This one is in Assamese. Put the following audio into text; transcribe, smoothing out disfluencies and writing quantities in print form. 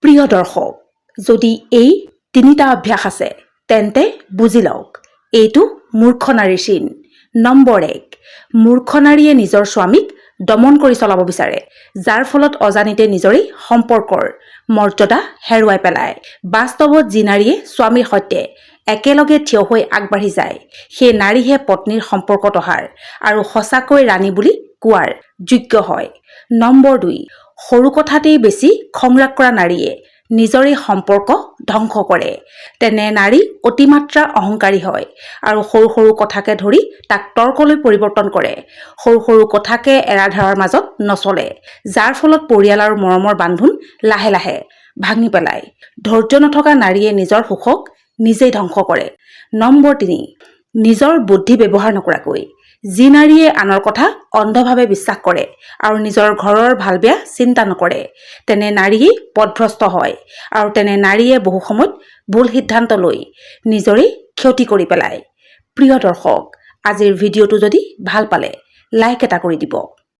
প্ৰিয় দৰ্শক, যদি এই তিনিটা অভ্যাস আছে তেন্তে বুজি লওক, এইটো মূৰ্খ নাৰীৰ চিন। নম্বৰ 1, মূৰ্খ নাৰীয়ে নিজৰ স্বামীক দমন কৰি চলাব বিচাৰে, যাৰ ফলত অজানিতে নিজৰেই সম্পৰ্কৰ মৰ্যাদা হেৰুৱাই পেলায়। বাস্তৱত যি নাৰীয়ে স্বামীৰ সৈতে একেলগে থিয় হৈ আগবাঢ়ি যায়, সেই নাৰীহে পত্নীৰ সম্পৰ্কত অহাৰ আৰু সঁচাকৈ ৰাণী বুলি কোৱাৰ যোগ্য হয়। নম্বৰ 2, সৰু কথাতেই বেছি খং ৰাগ কৰা নাৰীয়ে নিজৰে সম্পৰ্ক ধ্বংস কৰে। তেনে নাৰী অতিমাত্ৰা অহংকাৰী হয় আৰু সৰু সৰু কথাকে ধৰি তাক তৰ্কলৈ পৰিৱৰ্তন কৰে। সৰু সৰু কথাকে এৰাধাৰৰ মাজত নচলে, যাৰ ফলত পৰিয়াল আৰু মৰমৰ বান্ধোন লাহে লাহে ভাঙি পেলায়। ধৈৰ্য নথকা নাৰীয়ে নিজৰ সুখক নিজেই ধ্বংস কৰে। নম্বৰ 3, নিজৰ বুদ্ধি ব্যৱহাৰ নকৰাকৈ যি নাৰীয়ে আনৰ কথা অন্ধভাৱে বিশ্বাস কৰে আৰু নিজৰ ঘৰৰ ভাল বেয়া চিন্তা নকৰে, তেনে নাৰীয়ে পথভ্ৰষ্ট হয় আৰু তেনে নাৰীয়ে বহু সময়ত ভুল সিদ্ধান্ত লৈ নিজৰেই ক্ষতি কৰি পেলায়। প্ৰিয় দৰ্শক, আজিৰ ভিডিঅ'টো যদি ভাল পালে লাইক এটা কৰি দিব।